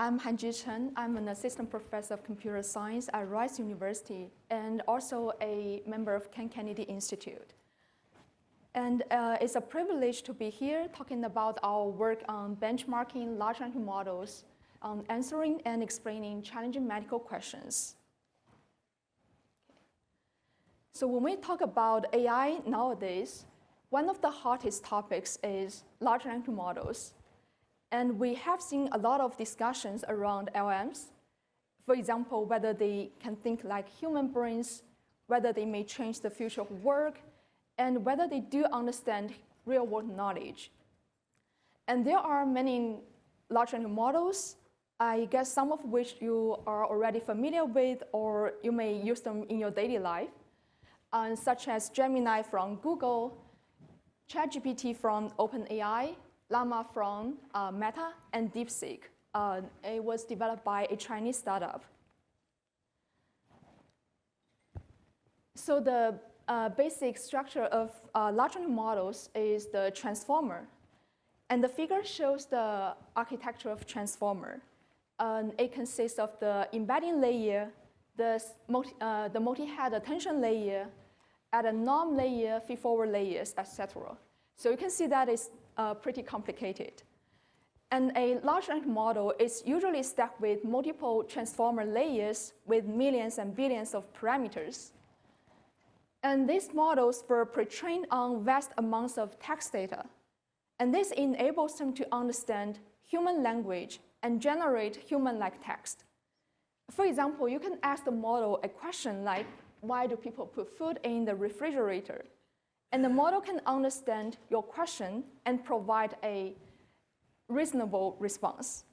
I'm Hanjie Chen. I'm an assistant professor of computer science at Rice University and also a member of Ken Kennedy Institute. And it's a privilege to be here talking about our work on benchmarking large language models, answering and explaining challenging medical questions. So when we talk about AI nowadays, one of the hottest topics is large language models. And we have seen a lot of discussions around LMs. For example, whether they can think like human brains, whether they may change the future of work, and whether they do understand real-world knowledge. And there are many large language models, I guess some of which you are already familiar with, or you may use them in your daily life, such as Gemini from Google, ChatGPT from OpenAI, Llama from Meta, and DeepSeek. It was developed by a Chinese startup. So the basic structure of large language models is the transformer. And the figure shows the architecture of transformer. It consists of the embedding layer, the multi-head attention layer, and a norm layer, feed-forward layers, etc. So you can see that it's pretty complicated. And a large language model is usually stacked with multiple transformer layers with millions and billions of parameters. And these models were pre-trained on vast amounts of text data. And this enables them to understand human language and generate human-like text. For example, you can ask the model a question like, why do people put food in the refrigerator? And the model can understand your question and provide a reasonable response.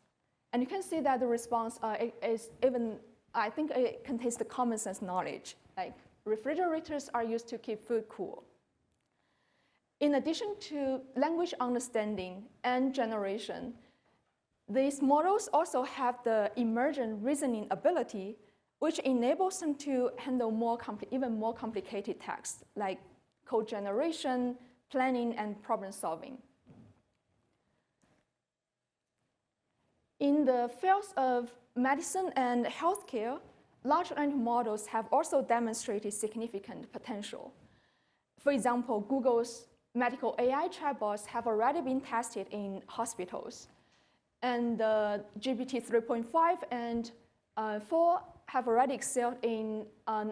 And you can see that the response is even, I think it contains the common sense knowledge, like refrigerators are used to keep food cool. In addition to language understanding and generation, these models also have the emergent reasoning ability, which enables them to handle even more complicated text, like code generation, planning, and problem solving. In the fields of medicine and healthcare, large language models have also demonstrated significant potential. For example, Google's medical AI chatbots have already been tested in hospitals. And GPT 3.5 and 4 have already excelled in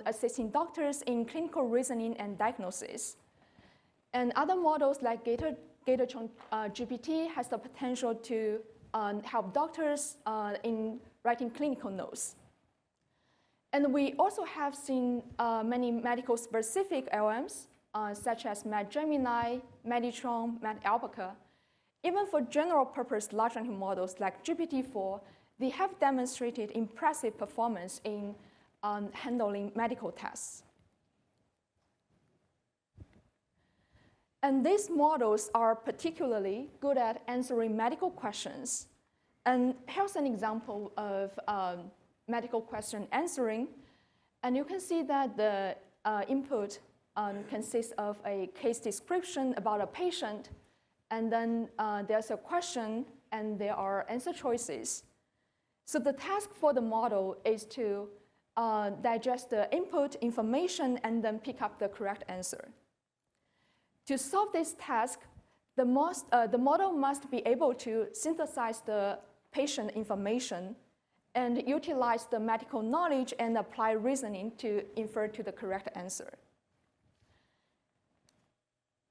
assisting doctors in clinical reasoning and diagnosis. And other models like Gator GPT has the potential to help doctors in writing clinical notes. And we also have seen many medical-specific LMs, such as MedGemini, Meditron, MedAlpaca. Even for general-purpose large language models like GPT-4, they have demonstrated impressive performance in handling medical tests. And these models are particularly good at answering medical questions. And here's an example of medical question answering. And you can see that the input consists of a case description about a patient, and then there's a question, and there are answer choices. So the task for the model is to digest the input information and then pick up the correct answer. To solve this task, the model must be able to synthesize the patient information and utilize the medical knowledge and apply reasoning to infer to the correct answer.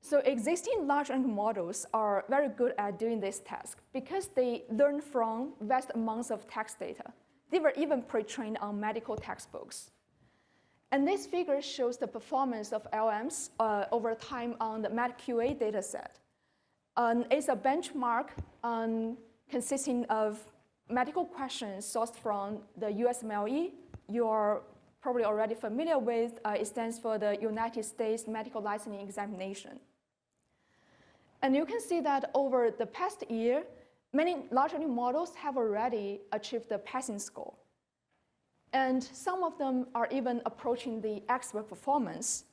So existing large language models are very good at doing this task because they learn from vast amounts of text data. They were even pre-trained on medical textbooks. And this figure shows the performance of LMs over time on the MedQA dataset. It's a benchmark consisting of medical questions sourced from the USMLE. You are probably already familiar with. It stands for the United States Medical Licensing Examination. And you can see that over the past year, many large language models have already achieved the passing score. And some of them are even approaching the expert performance.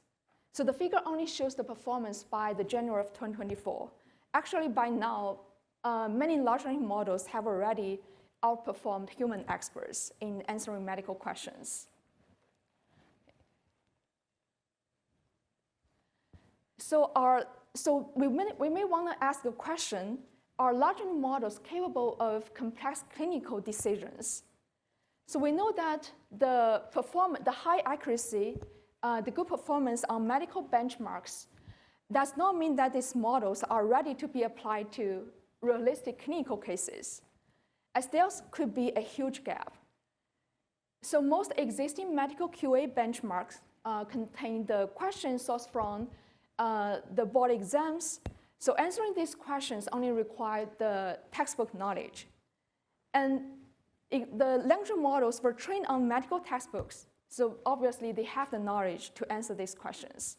So the figure only shows the performance by the January of 2024. Actually, by now, many large language models have already outperformed human experts in answering medical questions. So we may want to ask the question, are large language models capable of complex clinical decisions? So we know that the high accuracy, the good performance on medical benchmarks does not mean that these models are ready to be applied to realistic clinical cases, as there could be a huge gap. So most existing medical QA benchmarks contain the questions sourced from the board exams. So answering these questions only require the textbook knowledge. And the language models were trained on medical textbooks, so obviously they have the knowledge to answer these questions.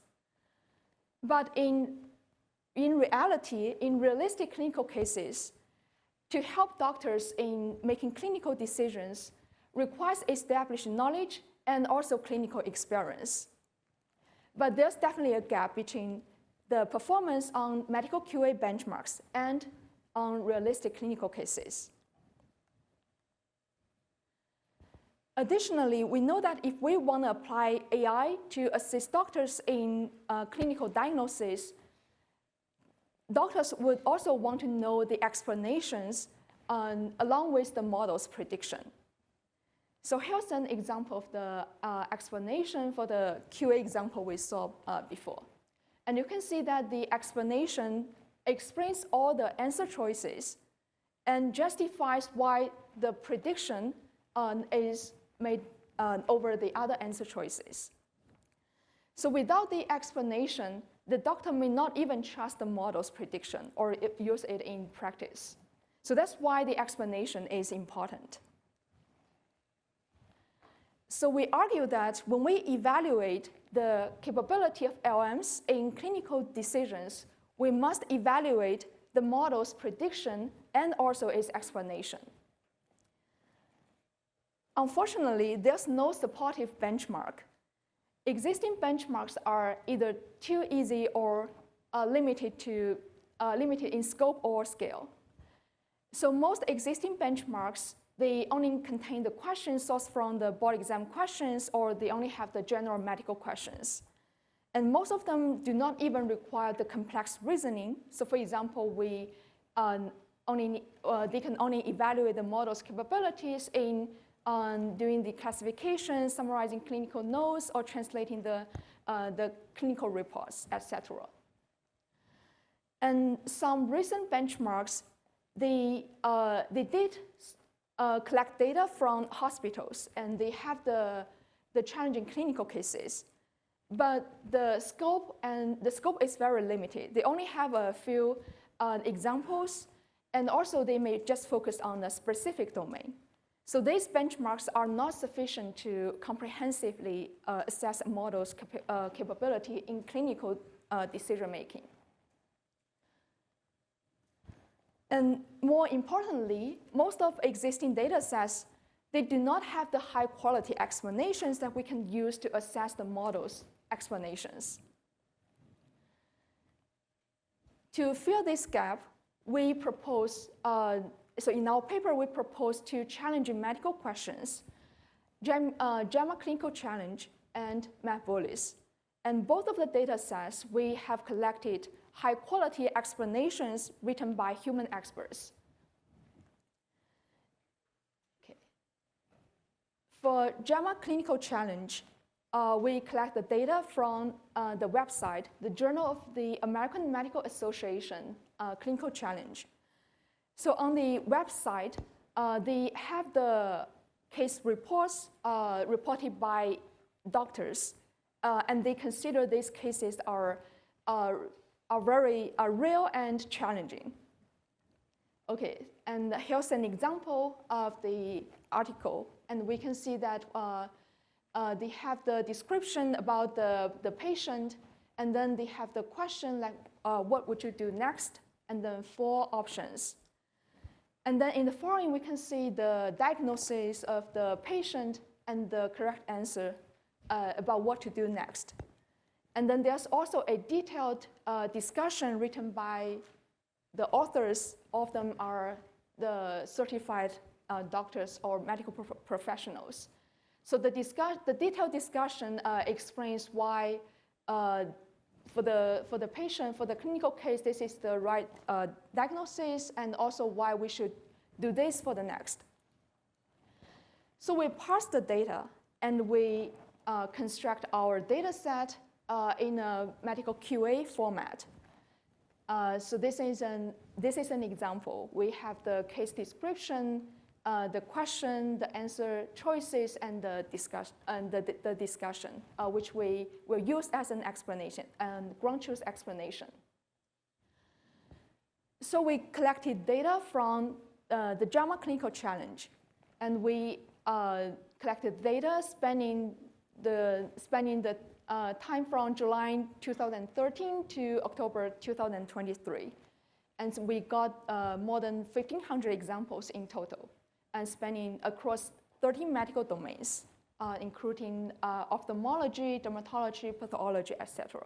But in reality, in realistic clinical cases, to help doctors in making clinical decisions requires established knowledge and also clinical experience. But there's definitely a gap between the performance on medical QA benchmarks and on realistic clinical cases. Additionally, we know that if we want to apply AI to assist doctors in clinical diagnosis, doctors would also want to know the explanations along with the model's prediction. So here's an example of the explanation for the QA example we saw before. And you can see that the explanation explains all the answer choices and justifies why the prediction is made over the other answer choices. So without the explanation, the doctor may not even trust the model's prediction or use it in practice. So that's why the explanation is important. So we argue that when we evaluate the capability of LMs in clinical decisions, we must evaluate the model's prediction and also its explanation. Unfortunately, there's no supportive benchmark. Existing benchmarks are either too easy or limited in scope or scale. So most existing benchmarks, they only contain the questions sourced from the board exam questions, or they only have the general medical questions. And most of them do not even require the complex reasoning. So for example, they can only evaluate the model's capabilities in doing the classification, summarizing clinical notes, or translating the clinical reports, etc. And some recent benchmarks, they did collect data from hospitals, and they have the challenging clinical cases. But the scope is very limited. They only have a few examples, and also they may just focus on a specific domain. So these benchmarks are not sufficient to comprehensively assess a model's capability in clinical decision making. And more importantly, most of existing data sets, they do not have the high quality explanations that we can use to assess the model's explanations. To fill this gap, we propose, so in our paper, we propose two challenging medical questions, JAMA Clinical Challenge and MapBullis. And both of the data sets, we have collected high-quality explanations written by human experts. Okay. For JAMA Clinical Challenge, we collect the data from the website, the Journal of the American Medical Association Clinical Challenge. So on the website, they have the case reports reported by doctors, and they consider these cases are very real and challenging. Okay, and here's an example of the article, and we can see that they have the description about the patient, and then they have the question like, what would you do next? And then 4 options. And then in the following, we can see the diagnosis of the patient and the correct answer about what to do next. And then there's also a detailed discussion written by the authors. All of them are the certified doctors or medical professionals. So the detailed discussion explains why for the patient, for the clinical case, this is the right diagnosis, and also why we should do this for the next. So we parse the data, and we construct our data set in a medical QA format. So this is an example. We have the case description, the question, the answer choices, and the discussion, which we will use as an explanation and ground truth explanation. So we collected data from the JAMA Clinical Challenge, and we collected data spanning the time from July 2013 to October 2023. And we got more than 1,500 examples in total, and spanning across 13 medical domains, including ophthalmology, dermatology, pathology, etc.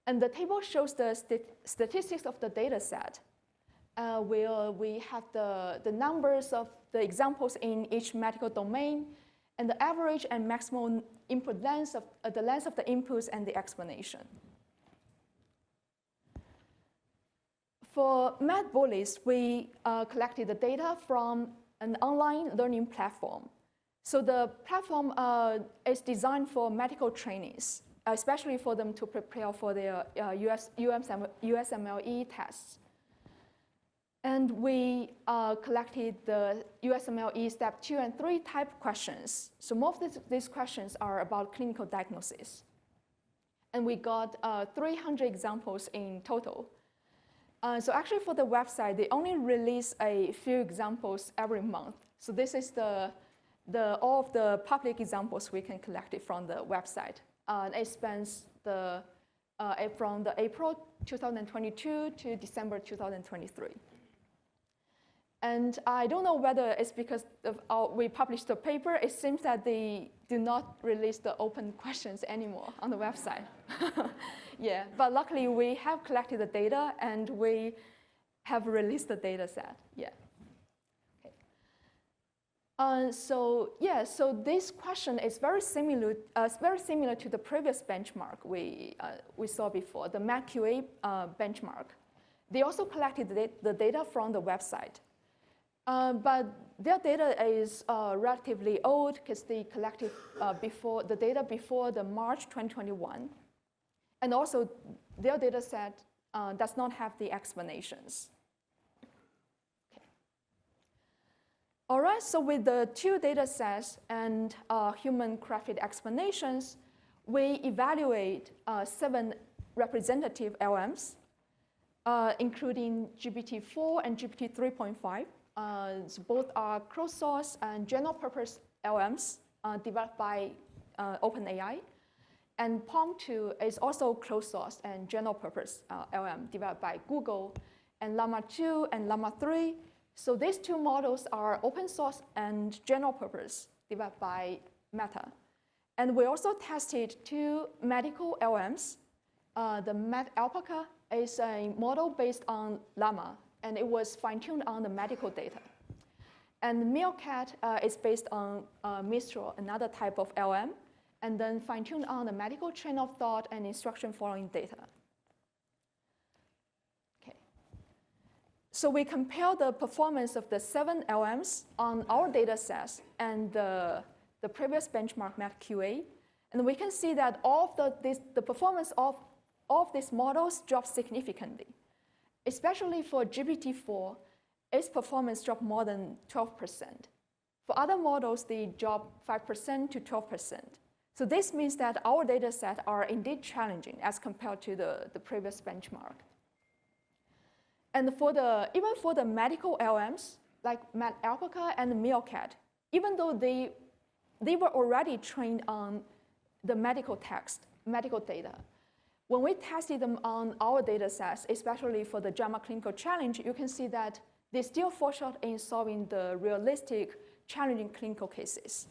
And the table shows the statistics of the data set. We have the numbers of the examples in each medical domain, and the average and maximum input length of the length of the inputs and the explanation. For MedBullies, we collected the data from an online learning platform. So the platform is designed for medical trainees, especially for them to prepare for their USMLE tests. And we collected the USMLE step 2 and 3 type questions. So most of these questions are about clinical diagnosis. And we got 300 examples in total. So actually for the website, they only release a few examples every month. So this is all of the public examples we can collect it from the website. It spans from the April 2022 to December 2023. And I don't know whether it's because we published the paper. It seems that they do not release the open questions anymore on the website. Yeah, but luckily we have collected the data and we have released the data set. Yeah. Okay. So this question is very similar to the previous benchmark we saw before, the MedQA benchmark. They also collected the data from the website. But their data is relatively old because they collected the data before the March 2021. And also, their data set does not have the explanations. Okay. All right, so with the 2 data sets and human-crafted explanations, we evaluate 7 representative LMs, including GPT-4 and GPT 3.5. So both are closed-source and general-purpose LMs developed by OpenAI. And PaLM-2 is also closed-source and general-purpose LM developed by Google, and Llama 2 and Llama 3. So these 2 models are open-source and general-purpose developed by Meta. And we also tested 2 medical LMs. The MedAlpaca is a model based on Llama, and it was fine-tuned on the medical data. And Meerkat is based on Mistral, another type of LM, and then fine-tuned on the medical train of thought and instruction following data. Okay. So we compare the performance of the 7 LMs on our data sets and the previous benchmark MedQA, and we can see that all of the performance of these models dropped significantly. Especially for GPT-4, its performance dropped more than 12%. For other models, they dropped 5% to 12%. So this means that our data sets are indeed challenging as compared to the previous benchmark. And even for the medical LMs, like MedAlpaca and Meerkat, even though they were already trained on the medical text, medical data, when we tested them on our data sets, especially for the JAMA Clinical Challenge, you can see that they still fall short in solving the realistic, challenging clinical cases.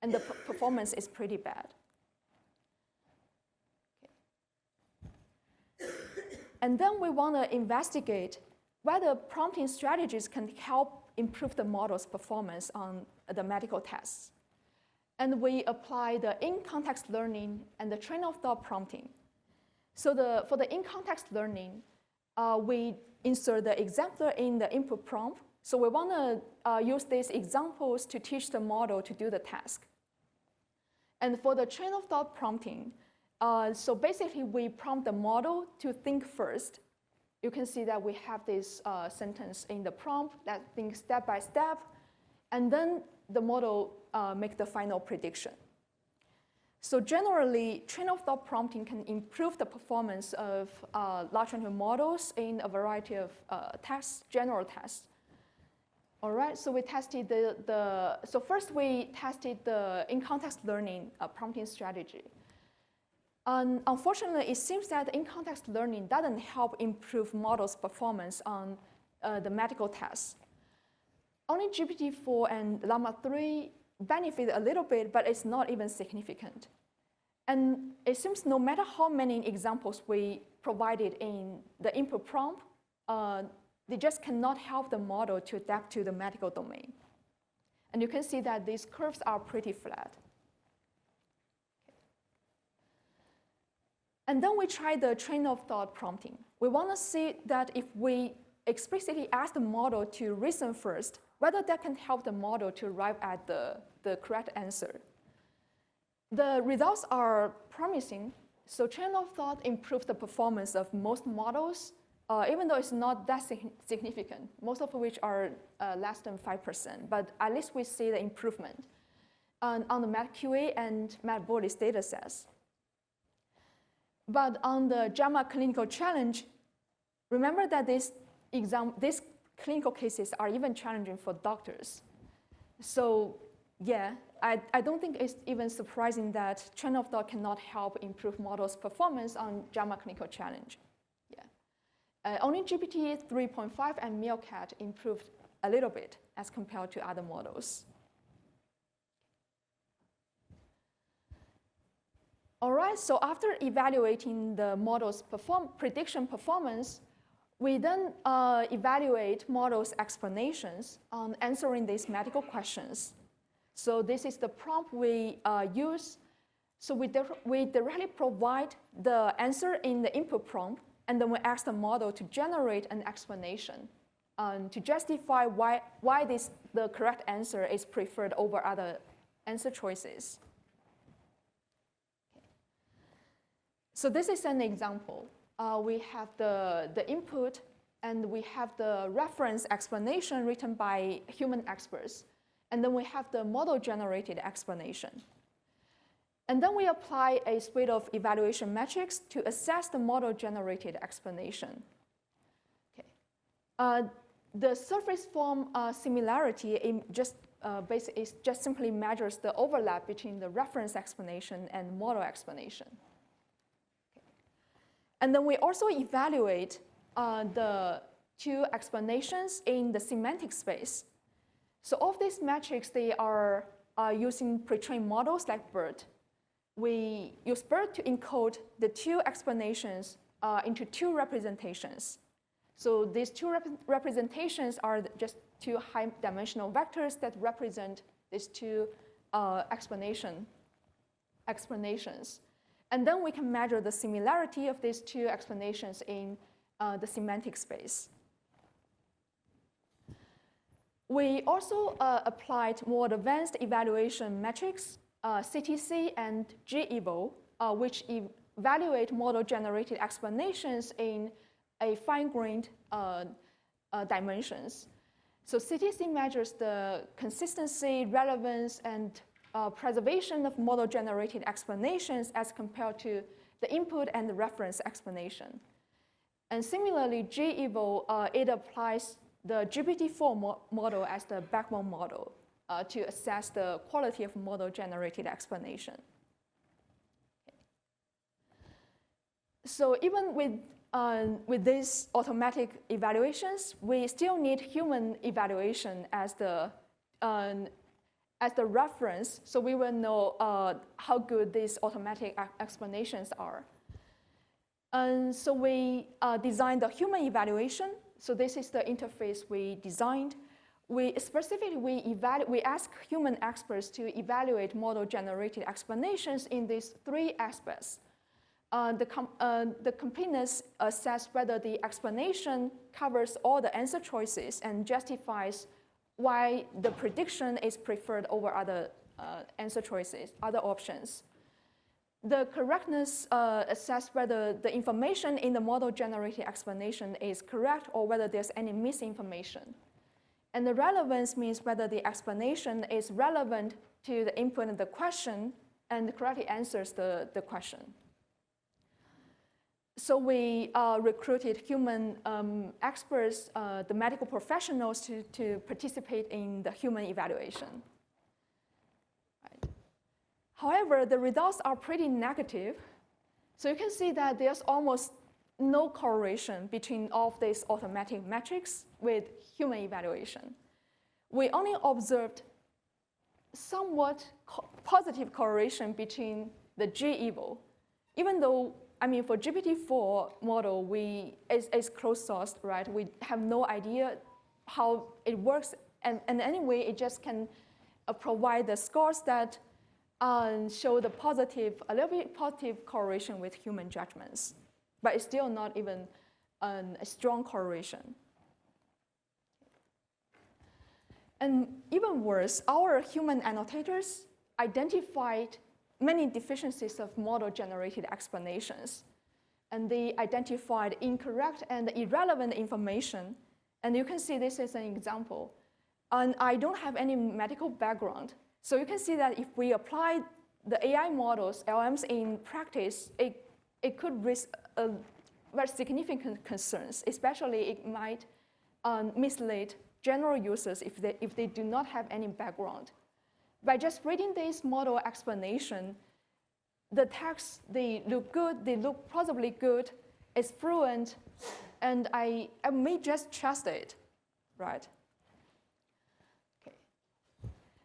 And the performance is pretty bad. Okay. And then we want to investigate whether prompting strategies can help improve the model's performance on the medical tests. And we apply the in-context learning and the train-of-thought prompting. So for the in-context learning, we insert the exemplar in the input prompt. So we want to use these examples to teach the model to do the task. And for the train-of-thought prompting, so basically we prompt the model to think first. You can see that we have this sentence in the prompt that thinks step by step, and then the model make the final prediction. So generally, train-of-thought prompting can improve the performance of large language models in a variety of tests, general tests. All right, so we tested so first we tested the in-context learning prompting strategy. Unfortunately, it seems that in-context learning doesn't help improve models' performance on the medical tests. Only GPT-4 and Llama 3 benefit a little bit, but it's not even significant. And it seems no matter how many examples we provided in the input prompt, they just cannot help the model to adapt to the medical domain. And you can see that these curves are pretty flat. And then we try the train-of-thought prompting. We want to see that if we explicitly ask the model to reason first, whether that can help the model to arrive at the correct answer. The results are promising. So train-of-thought improves the performance of most models, even though it's not that significant, most of which are less than 5%. But at least we see the improvement on the MATQA and MATBOLIS data sets. But on the JAMA clinical challenge, remember that these clinical cases are even challenging for doctors. So yeah, I don't think it's even surprising that train-of-thought cannot help improve models' performance on JAMA clinical challenge. Yeah, only GPT 3.5 and Meerkat improved a little bit as compared to other models. All right, so after evaluating the model's prediction performance, we then evaluate models' explanations on answering these medical questions. So this is the prompt we use. So we directly provide the answer in the input prompt, and then we ask the model to generate an explanation to justify why the correct answer is preferred over other answer choices. So this is an example. We have the input, and we have the reference explanation written by human experts. And then we have the model-generated explanation. And then we apply a suite of evaluation metrics to assess the model-generated explanation. Okay. The surface form similarity just simply measures the overlap between the reference explanation and model explanation. And then we also evaluate the two explanations in the semantic space. So of these metrics, they are using pre-trained models like BERT. We use BERT to encode the two explanations into two representations. So these two representations are just two high-dimensional vectors that represent these two explanations. And then we can measure the similarity of these two explanations in the semantic space. We also applied more advanced evaluation metrics, CTC and GEVO, which evaluate model-generated explanations in a fine-grained dimensions. So CTC measures the consistency, relevance, and preservation of model-generated explanations as compared to the input and the reference explanation. And similarly, GEVO, it applies the GPT-4 model as the backbone model to assess the quality of model-generated explanation. Okay. So even with these automatic evaluations, we still need human evaluation as the reference, so we will know how good these automatic explanations are. And so we designed the human evaluation. So this is the interface we designed. Specifically, we ask human experts to evaluate model-generated explanations in these three aspects. The completeness assess whether the explanation covers all the answer choices and justifies why the prediction is preferred over other answer choices, other options. The correctness assess whether the information in the model-generated explanation is correct or whether there's any misinformation. And the relevance means whether the explanation is relevant to the input of the question and correctly answers the question. So we recruited human experts, the medical professionals, to participate in the human evaluation. Right. However, the results are pretty negative. So you can see that there's almost no correlation between all of these automatic metrics with human evaluation. We only observed somewhat positive correlation between the G-eval, even though, I mean, for GPT-4 model, it's closed sourced, right? We have no idea how it works, and anyway, it just can provide the scores that show the a little bit positive correlation with human judgments, but it's still not even a strong correlation. And even worse, our human annotators identified many deficiencies of model-generated explanations. And they identified incorrect and irrelevant information. And you can see this is an example. And I don't have any medical background. So you can see that if we apply the AI models, LMs in practice, it could raise very significant concerns, especially it might mislead general users if they do not have any background. By just reading this model explanation, the text, they look good, they look plausibly good, it's fluent, and I may just trust it, right? Okay.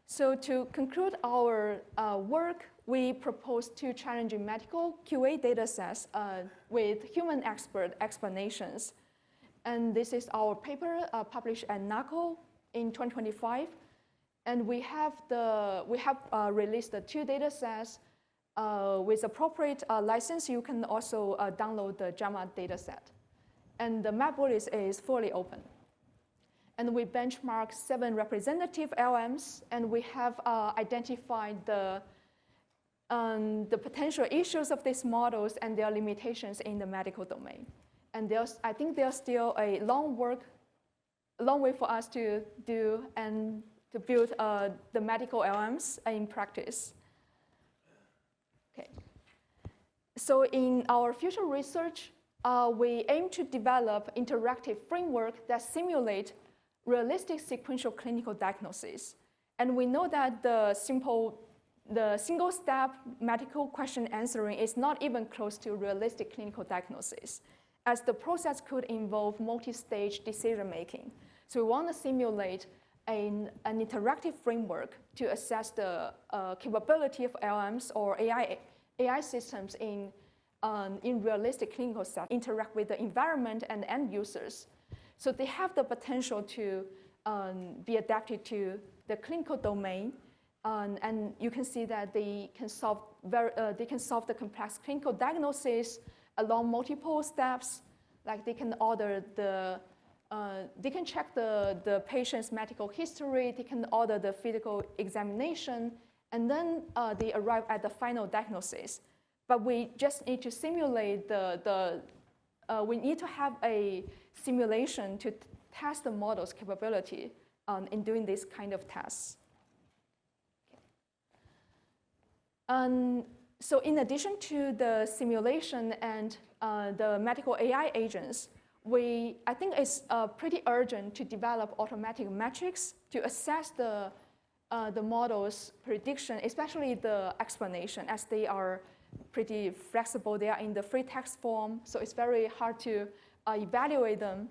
So to conclude our work, we proposed two challenging medical QA data sets with human expert explanations. And this is our paper published at NACO in 2025. And we have released the two data sets with appropriate license. You can also download the JAMA data set. And the mapboard is fully open. And we benchmarked 7 representative LMs, and we have identified the potential issues of these models and their limitations in the medical domain. And I think there's still a long way for us to do and to build the medical LMs in practice. Okay. So in our future research, we aim to develop interactive framework that simulate realistic sequential clinical diagnosis. And we know that the single-step medical question answering is not even close to realistic clinical diagnosis, as the process could involve multi-stage decision-making. So we want to simulate an interactive framework to assess the capability of LMs or AI systems in realistic clinical settings, interact with the environment and end users. So they have the potential to be adapted to the clinical domain, and you can see that they can solve the complex clinical diagnosis along multiple steps. Like they can they can check the patient's medical history, they can order the physical examination, and then they arrive at the final diagnosis. But we just need to simulate we need to have a simulation to test the model's capability in doing this kind of tests. So in addition to the simulation and the medical AI agents, I think it's pretty urgent to develop automatic metrics to assess the model's prediction, especially the explanation, as they are pretty flexible. They are in the free text form, so it's very hard to evaluate them.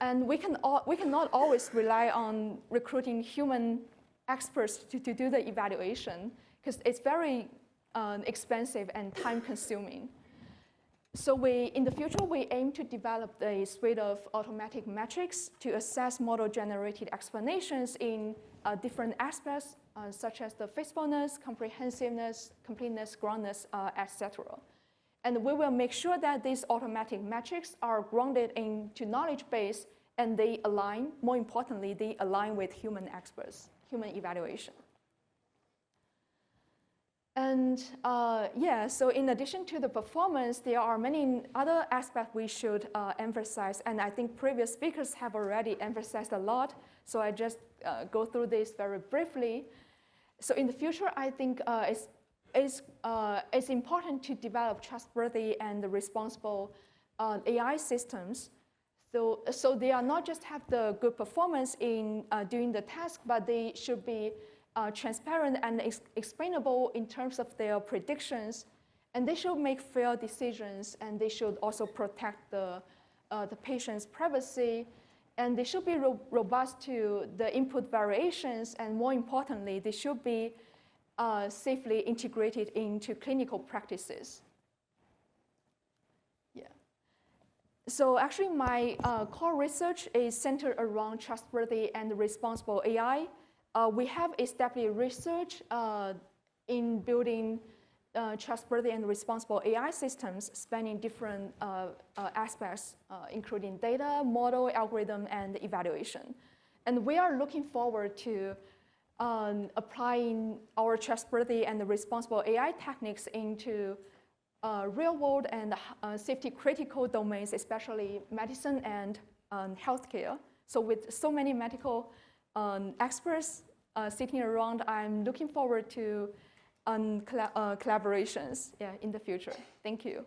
And we cannot always rely on recruiting human experts to do the evaluation, because it's very expensive and time-consuming. So in the future, we aim to develop a suite of automatic metrics to assess model-generated explanations in different aspects, such as the faithfulness, comprehensiveness, completeness, groundness, etc. And we will make sure that these automatic metrics are grounded into knowledge base, and they align, more importantly, they align with human experts, human evaluation. And so in addition to the performance, there are many other aspects we should emphasize, and I think previous speakers have already emphasized a lot, so I just go through this very briefly. So in the future, I think it's important to develop trustworthy and responsible AI systems. So they are not just have the good performance in doing the task, but they should be transparent and explainable in terms of their predictions, and they should make fair decisions, and they should also protect the patient's privacy, and they should be robust to the input variations, and more importantly, they should be safely integrated into clinical practices. Yeah. So actually, my core research is centered around trustworthy and responsible AI. We have established research in building trustworthy and responsible AI systems spanning different aspects, including data, model, algorithm, and evaluation. And we are looking forward to applying our trustworthy and responsible AI techniques into real-world and safety-critical domains, especially medicine and healthcare. So with so many medical experts sitting around, I'm looking forward to collaborations in the future. Thank you.